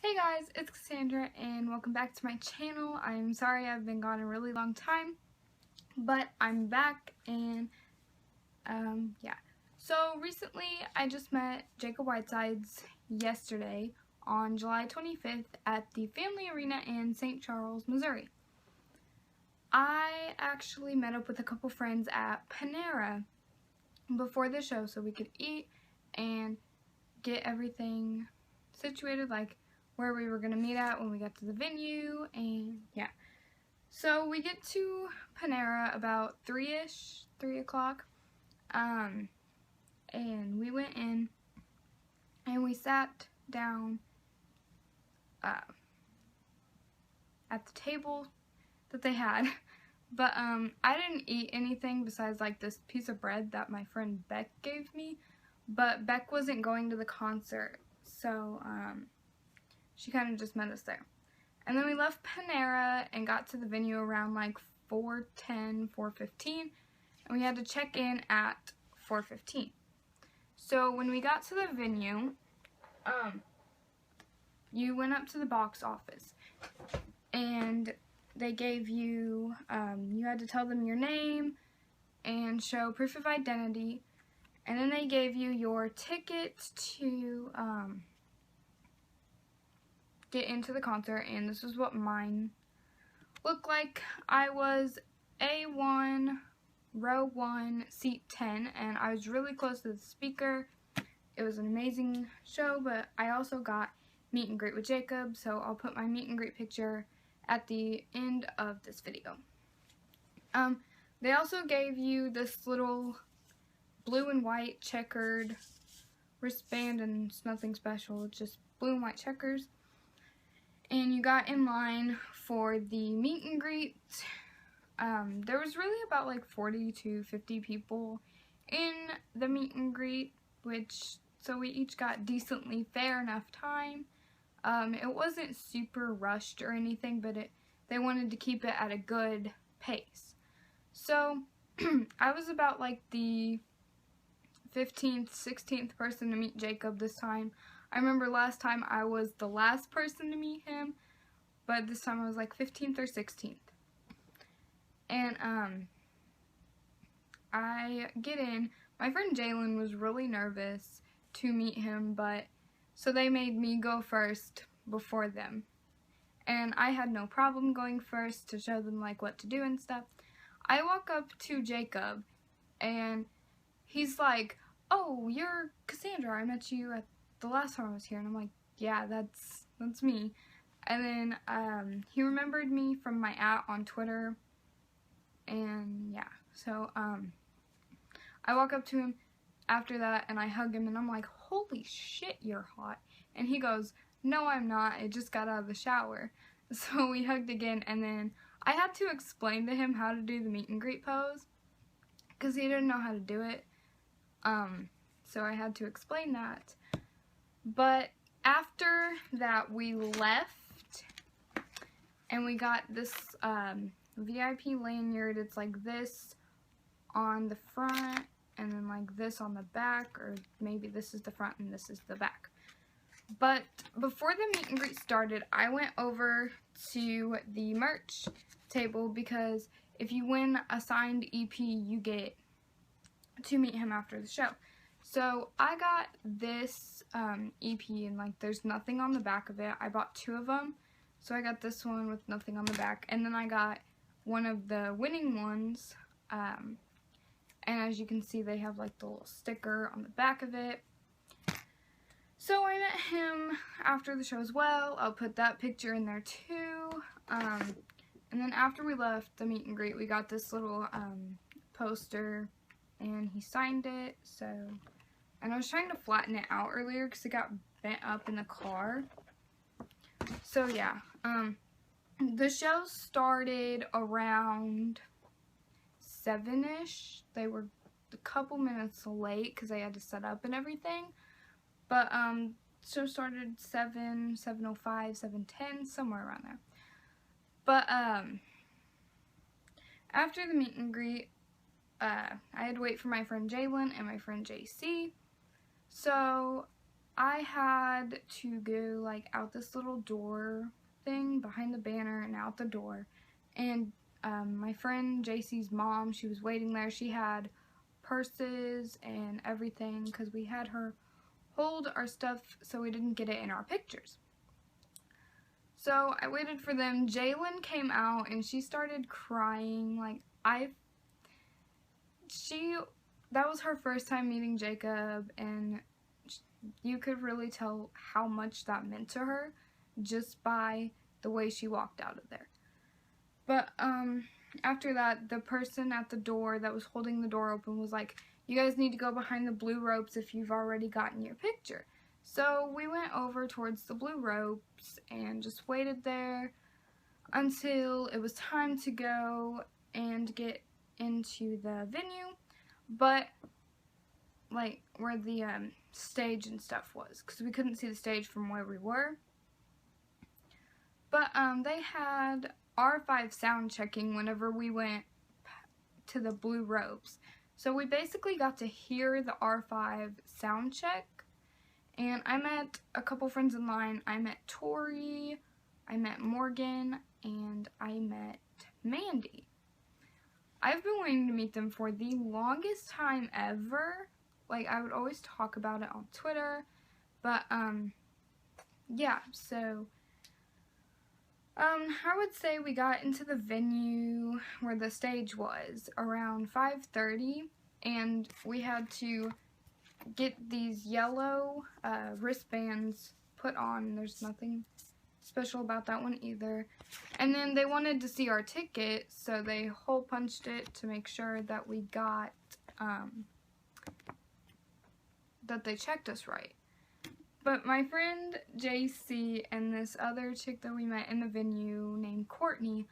Hey guys, it's Cassandra and welcome back to my channel. I'm sorry I've been gone a really long time, but I'm back and yeah. So recently I just met Jacob Whitesides yesterday on July 25th at the Family Arena in St. Charles, Missouri. I actually met up with a couple friends at Panera before the show so we could eat and get everything situated, like where we were going to meet at when we got to the venue, and yeah. So we get to Panera about 3 o'clock, and we went in and we sat down at the table that they had, but I didn't eat anything besides like this piece of bread that my friend Beck gave me, but Beck wasn't going to the concert, so she kind of just met us there. And then we left Panera and got to the venue around like 4:10, 4:15, and we had to check in at 4:15. So when we got to the venue, you went up to the box office and they gave you, you had to tell them your name and show proof of identity, and then they gave you your ticket to get into the concert, and this is what mine looked like. I was A1, row 1, seat 10, and I was really close to the speaker. It was an amazing show, but I also got meet and greet with Jacob, so I'll put my meet and greet picture at the end of this video. They also gave you this little blue and white checkered wristband, and it's nothing special, it's just blue and white checkers. And you got in line for the meet and greet. There was really about like 40 to 50 people in the meet and greet, so we each got decently fair enough time. It wasn't super rushed or anything, but they wanted to keep it at a good pace. So I was about like the 15th, 16th person to meet Jacob this time. I remember last time I was the last person to meet him, but this time I was like 15th or 16th. And I get in. My friend Jalen was really nervous to meet him, but so they made me go first before them. And I had no problem going first to show them like what to do and stuff. I walk up to Jacob and he's like, "Oh, you're Cassandra. I met you at the last time I was here." And I'm like, "Yeah, that's me." And then he remembered me from my on Twitter, and yeah, so I walk up to him after that and I hug him and I'm like, "Holy shit, you're hot." And he goes, "No, I'm not, I just got out of the shower." So we hugged again, and then I had to explain to him how to do the meet and greet pose because he didn't know how to do it. So I had to explain that. But after that, we left and we got this VIP lanyard. It's like this on the front and then like this on the back, or maybe this is the front and this is the back. But before the meet and greet started, I went over to the merch table because if you win a signed EP, you get to meet him after the show. So I got this EP, and like there's nothing on the back of it. I bought 2 of them. So I got this one with nothing on the back, and then I got one of the winning ones, and as you can see they have like the little sticker on the back of it. So I met him after the show as well. I'll put that picture in there too. And then after we left the meet and greet, we got this little poster and he signed it. So, and I was trying to flatten it out earlier because it got bent up in the car. So yeah, the show started around 7-ish. They were a couple minutes late because they had to set up and everything. But show started 7:05, 7:10, somewhere around there. But after the meet and greet, I had to wait for my friend Jalen and my friend JC. So I had to go like out this little door thing behind the banner and out the door, and my friend JC's mom, she was waiting there. She had purses and everything because we had her hold our stuff so we didn't get it in our pictures. So I waited for them. Jalen came out and she started crying. Like, that was her first time meeting Jacob, and you could really tell how much that meant to her just by the way she walked out of there. But after that, the person at the door that was holding the door open was like, you guys need to go behind the blue ropes if you've already gotten your picture. So we went over towards the blue ropes and just waited there until it was time to go and get into the venue, but like where the stage and stuff was, because we couldn't see the stage from where we were. But they had R5 sound checking whenever we went to the blue ropes. So we basically got to hear the R5 sound check. And I met a couple friends in line. I met Tori, I met Morgan, and I met Mandy. I've been waiting to meet them for the longest time ever. Like, I would always talk about it on Twitter. But, yeah, so I would say we got into the venue where the stage was around 5:30, and we had to get these yellow wristbands put on. There's nothing special about that one either. And then they wanted to see our ticket, so they hole punched it to make sure that we got, that they checked us right. But my friend JC and this other chick that we met in the venue named Courtney,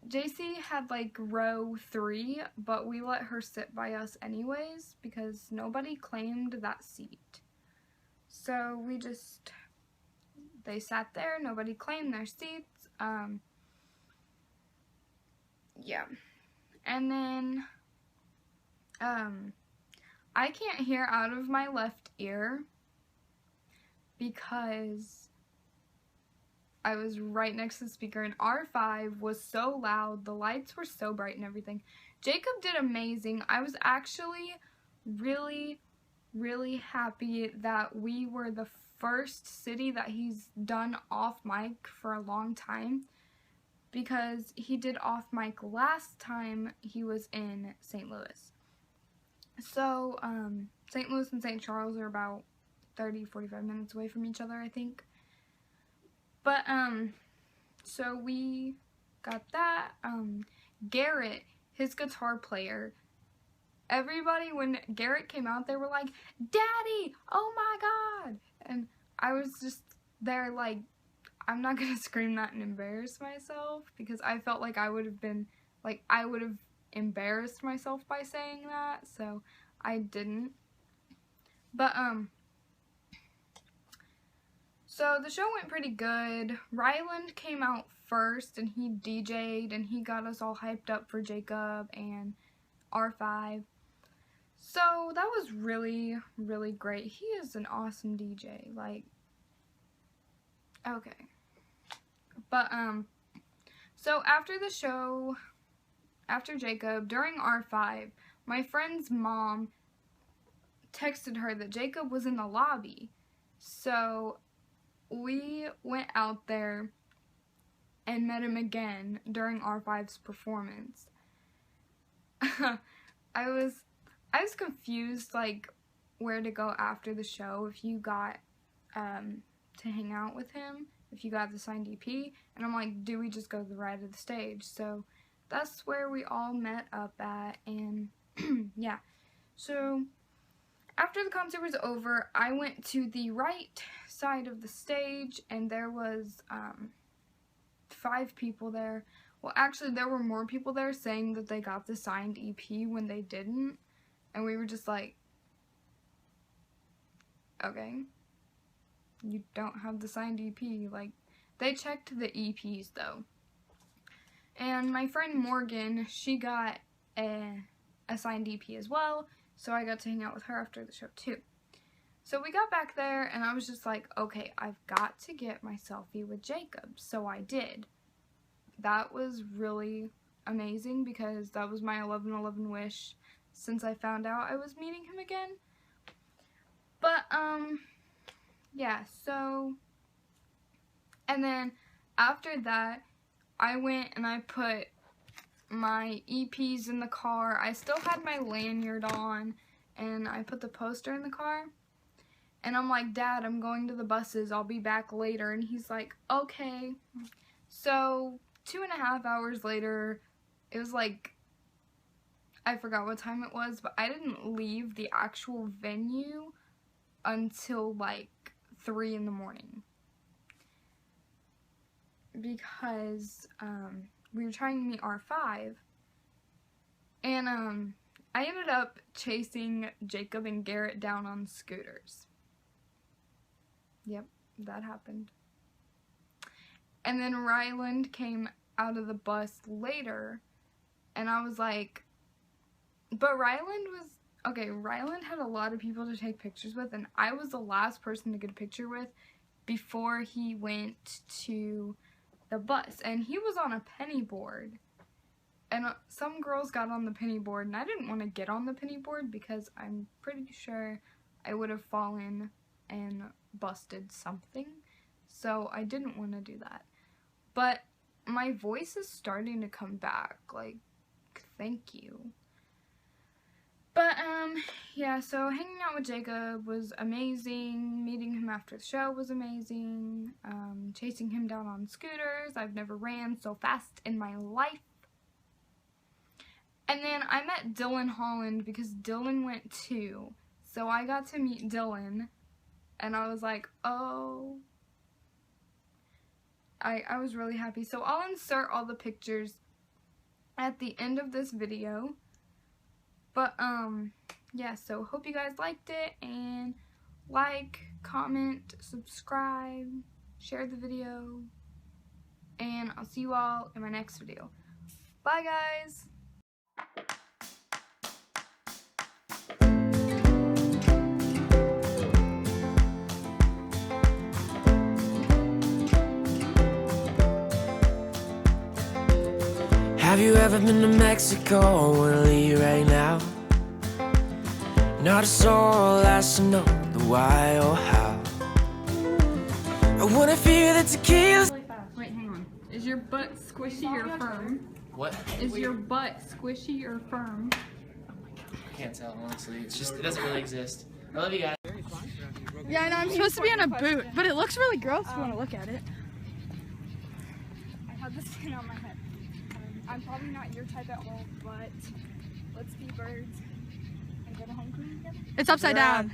JC had like row 3, but we let her sit by us anyways because nobody claimed that seat. So they sat there, nobody claimed their seats. Yeah. And then, I can't hear out of my left ear because I was right next to the speaker, and R5 was so loud, the lights were so bright and everything. Jacob did amazing. I was actually really, really happy that we were the first city that he's done off mic for a long time, because he did off mic last time he was in St. Louis. So, St. Louis and St. Charles are about 30-45 minutes away from each other, I think. But, so we got that. Garrett, his guitar player, everybody, when Garrett came out, they were like, "Daddy, oh my God!" And I was just there like, I'm not gonna scream that and embarrass myself, because I felt like I would have embarrassed myself by saying that, so I didn't. But, so the show went pretty good. Ryland came out first and he DJ'd and he got us all hyped up for Jacob and R5. So that was really, really great. He is an awesome DJ. Like, okay. But, so after the show, after Jacob, during R5, my friend's mom texted her that Jacob was in the lobby. So we went out there and met him again during R5's performance. I was confused, like, where to go after the show, if you got to hang out with him, if you got the signed EP, and I'm like, do we just go to the right of the stage? So that's where we all met up at, and yeah. So after the concert was over, I went to the right side of the stage, and there was 5 people there. Well, actually, there were more people there saying that they got the signed EP when they didn't, and we were just like, okay, you don't have the signed EP. Like, they checked the EPs though. And my friend Morgan, she got a signed EP as well, so I got to hang out with her after the show too. So we got back there and I was just like, okay, I've got to get my selfie with Jacob. So I did. That was really amazing because that was my 11/11 wish since I found out I was meeting him again. But, yeah, so, and then after that, I went and I put my EPs in the car. I still had my lanyard on, and I put the poster in the car. And I'm like, Dad, I'm going to the buses. I'll be back later. And he's like, okay. So 2.5 hours later, it was like, I forgot what time it was, but I didn't leave the actual venue until like 3 in the morning. Because we were trying to meet R5. And I ended up chasing Jacob and Garrett down on scooters. Yep, that happened. And then Ryland came out of the bus later, and I was like, but Ryland had a lot of people to take pictures with, and I was the last person to get a picture with before he went to the bus, and he was on a penny board. And some girls got on the penny board, and I didn't want to get on the penny board because I'm pretty sure I would have fallen and busted something. So I didn't want to do that. But my voice is starting to come back. Like, thank you. But, yeah, so hanging out with Jacob was amazing. Meeting him after the show was amazing. Chasing him down on scooters. I've never ran so fast in my life. And then I met Dylan Holland because Dylan went too. So I got to meet Dylan. And I was like, oh. I was really happy. So I'll insert all the pictures at the end of this video. But, yeah, so hope you guys liked it. And like, comment, subscribe, share the video. And I'll see you all in my next video. Bye, guys. Have you ever been to Mexico? I wanna leave right now. Not a soul has to know the why or how. I wanna feel the tequila. Wait, hang on. Is your butt squishy or firm? What? Is your butt squishy or firm? I can't tell, honestly. It's just, it doesn't really exist. I love you guys. Yeah, I know, I'm supposed to be on a boot, but it looks really gross if you want to look at it. I have this skin on my head. I'm probably not your type at all, but let's be birds and go to homecoming together. It's upside down.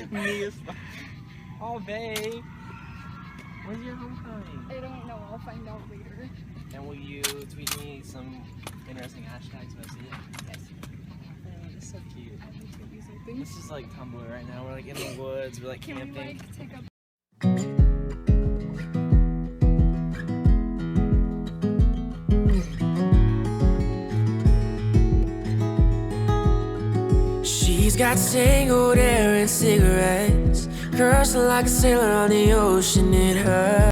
Me is oh, babe. When's your homecoming? I don't know. I'll find out later. And will you tweet me some interesting hashtags when I see it? Yes. Oh, it's so cute. This is like Tumblr right now. We're like in the woods. We're like camping. Can we like take a She's got single hair and cigarettes, cursing like a sailor on the ocean in her.